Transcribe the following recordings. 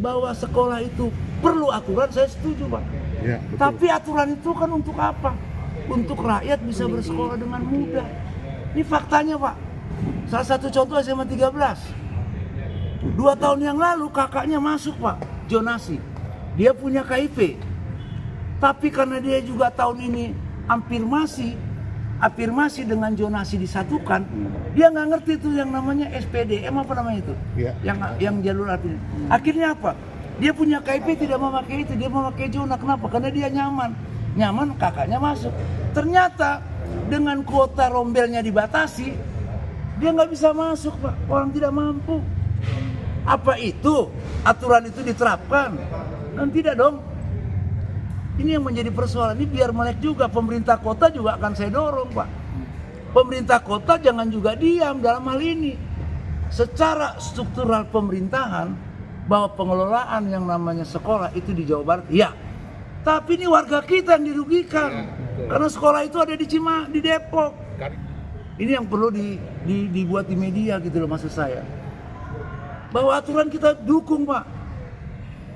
bahwa sekolah itu perlu aturan, saya setuju Pak. Ya, betul. Tapi aturan itu kan untuk apa? Untuk rakyat bisa bersekolah dengan mudah. Ini faktanya Pak. Salah satu contoh SMA 13. 2 tahun yang lalu kakaknya masuk Pak, zonasi. Dia punya KIP. Tapi karena dia juga tahun ini afirmasi dengan zonasi disatukan, dia nggak ngerti itu yang namanya SPDM apa namanya itu, Ya. yang jalur artinya. Akhirnya apa? Dia punya KIP tidak mau pakai itu, dia mau pakai zona. Kenapa? Karena dia nyaman kakaknya masuk. Ternyata dengan kuota rombelnya dibatasi, dia nggak bisa masuk Pak, orang tidak mampu. Apa itu aturan itu diterapkan? Kan tidak dong. Ini yang menjadi persoalan. Ini biar melek juga, pemerintah kota juga akan saya dorong Pak. Pemerintah kota jangan juga diam dalam hal ini. Secara struktural pemerintahan, bahwa pengelolaan yang namanya sekolah itu di Jawa Barat, ya. Tapi ini warga kita yang dirugikan. Karena sekolah itu ada di Depok. Ini yang perlu dibuat di media gitu loh maksud saya. Bahwa aturan kita dukung Pak.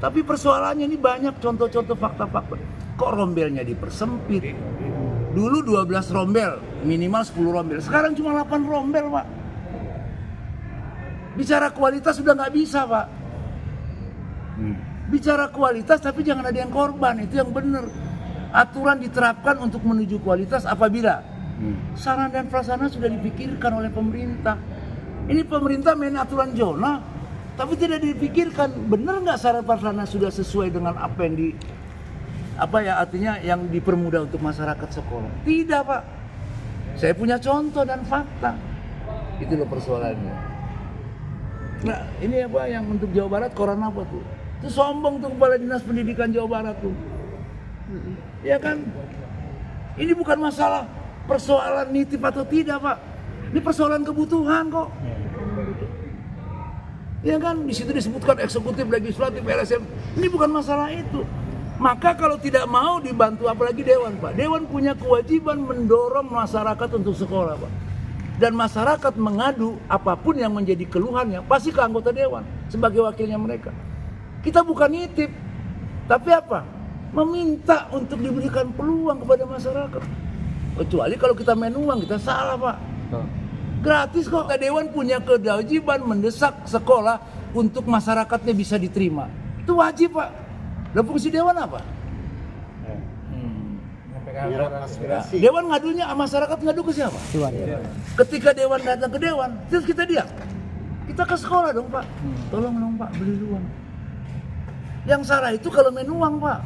Tapi persoalannya ini banyak contoh-contoh fakta-fakta. Kok rombelnya dipersempit? Dulu 12 rombel, minimal 10 rombel. Sekarang cuma 8 rombel Pak. Bicara kualitas sudah nggak bisa Pak. Bicara kualitas tapi jangan ada yang korban, itu yang benar. Aturan diterapkan untuk menuju kualitas apabila sarana dan prasarana sudah dipikirkan oleh pemerintah. Ini pemerintah main aturan zona, tapi tidak dipikirkan benar nggak sarana prasarana sudah sesuai dengan apa yang artinya yang dipermudah untuk masyarakat sekolah. Tidak Pak. Saya punya contoh dan fakta. Itu loh persoalannya. Nah ini apa yang untuk Jawa Barat koran apa tuh? Itu sombong tuh Kepala Dinas Pendidikan Jawa Barat tuh. Ya kan? Ini bukan masalah persoalan nitip atau tidak Pak. Ini persoalan kebutuhan kok. Ya kan? Di situ disebutkan eksekutif, legislatif, LSM. Ini bukan masalah itu. Maka kalau tidak mau dibantu apalagi Dewan Pak. Dewan punya kewajiban mendorong masyarakat untuk sekolah Pak. Dan masyarakat mengadu apapun yang menjadi keluhannya pasti ke anggota Dewan sebagai wakilnya mereka. Kita bukan nitip, tapi apa? Meminta untuk diberikan peluang kepada masyarakat. Kecuali kalau kita main uang, kita salah Pak. Gratis kok. Dewan punya kewajiban mendesak sekolah untuk masyarakatnya bisa diterima. Itu wajib Pak. Dan fungsi Dewan apa? Dewan ngadunya, masyarakat ngadu ke siapa? Ketika Dewan datang ke Dewan, terus kita diam. Kita ke sekolah dong Pak. Tolong dong Pak, beli uang. Yang salah itu kalau main uang Pak.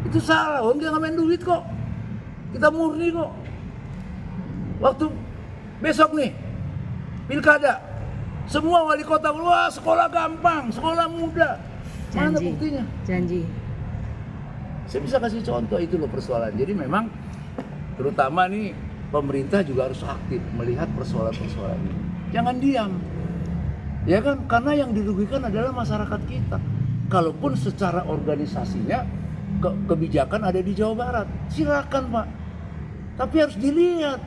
Itu salah, orang dia nggak main duit kok. Kita murni kok. Waktu besok nih, pilkada, semua wali kota keluar, sekolah gampang, sekolah mudah. Mana buktinya? Janji. Saya bisa kasih contoh, itu loh persoalan. Jadi memang terutama nih pemerintah juga harus aktif melihat persoalan-persoalan ini. Jangan diam. Ya kan? Karena yang dirugikan adalah masyarakat kita. Kalaupun secara organisasinya kebijakan ada di Jawa Barat, silakan Pak. Tapi harus dilihat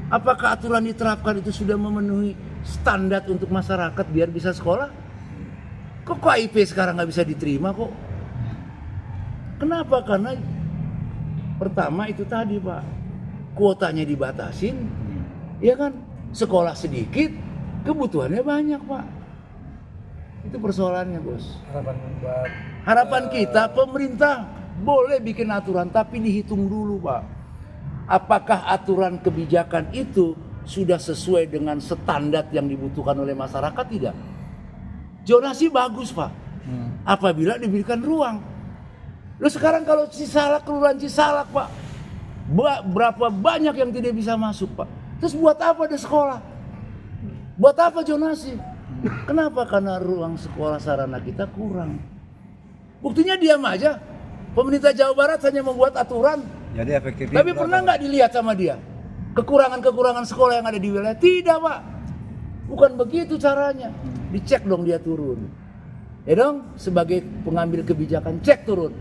apakah aturan diterapkan itu sudah memenuhi standar untuk masyarakat biar bisa sekolah. Kok KIP sekarang nggak bisa diterima kok? Kenapa? Karena pertama itu tadi Pak, kuotanya dibatasin, ya kan? Sekolah sedikit, kebutuhannya banyak Pak. Itu persoalannya Bos. Harapan kita pemerintah boleh bikin aturan tapi dihitung dulu Pak. Apakah aturan kebijakan itu sudah sesuai dengan standar yang dibutuhkan oleh masyarakat tidak? Zonasi bagus Pak. Apabila diberikan ruang. Lo sekarang kalau Cisalak, kelurahan Cisalak Pak, berapa banyak yang tidak bisa masuk Pak. Terus buat apa ada sekolah? Buat apa zonasi? Kenapa? Karena ruang sekolah sarana kita kurang. Buktinya diam aja. Pemerintah Jawa Barat hanya membuat aturan. Jadi efektif. Tapi pernah nggak dilihat sama dia kekurangan-kekurangan sekolah yang ada di wilayah? Tidak Pak. Bukan begitu caranya. Dicek dong dia turun. Ya dong, sebagai pengambil kebijakan cek turun.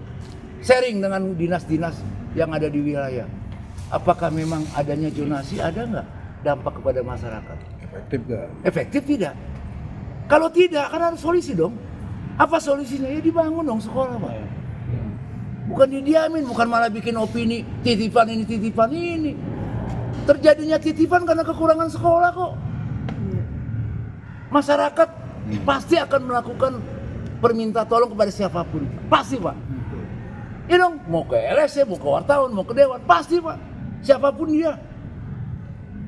Sharing dengan dinas-dinas yang ada di wilayah. Apakah memang adanya zonasi, ada nggak dampak kepada masyarakat? Efektif nggak? Efektif tidak? Kalau tidak, kan harus solusi dong. Apa solusinya? Ya dibangun dong sekolah, Pak. Bukan didiamin, bukan malah bikin opini titipan ini. Terjadinya titipan karena kekurangan sekolah kok. Masyarakat pasti akan melakukan perminta tolong kepada siapapun. Pasti, Pak. Ya dong, mau ke LSM, mau ke wartawan, mau ke Dewan, pasti, Pak. Siapapun dia.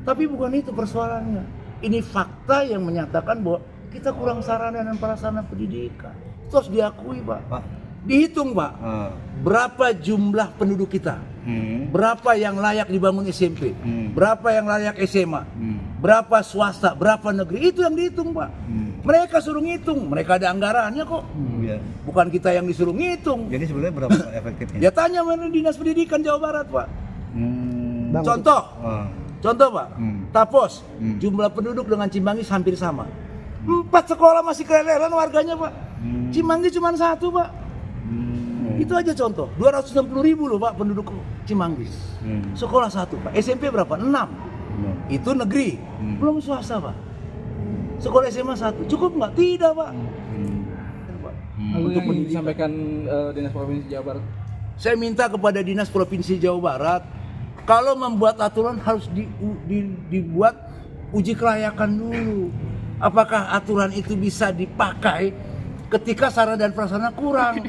Tapi bukan itu persoalannya. Ini fakta yang menyatakan bahwa kita kurang sarana dan prasarana pendidikan. Itu harus diakui, Pak. Dihitung, Pak. Berapa jumlah penduduk kita? Berapa yang layak dibangun SMP? Berapa yang layak SMA? Berapa swasta? Berapa negeri? Itu yang dihitung, Pak. Mereka suruh ngitung. Mereka ada anggarannya kok. Bukan kita yang disuruh ngitung. Jadi sebenarnya berapa efektifnya? Ya tanya mana Dinas Pendidikan Jawa Barat, Pak. Contoh, Pak. Tapos, jumlah penduduk dengan Cimanggis hampir sama. 4 sekolah masih keleleran warganya, Pak. Cimanggis cuma 1, Pak. Itu aja contoh. 260.000 loh, Pak, penduduk Cimanggis. Sekolah 1, Pak. SMP berapa? 6. Itu negeri. Belum swasta, Pak. Sekolah SMA 1. Cukup nggak? Tidak, Pak. Untuk disampaikan Dinas Provinsi Jawa Barat. Saya minta kepada Dinas Provinsi Jawa Barat, kalau membuat aturan harus dibuat uji kelayakan dulu. Apakah aturan itu bisa dipakai ketika sarana dan prasarana kurang?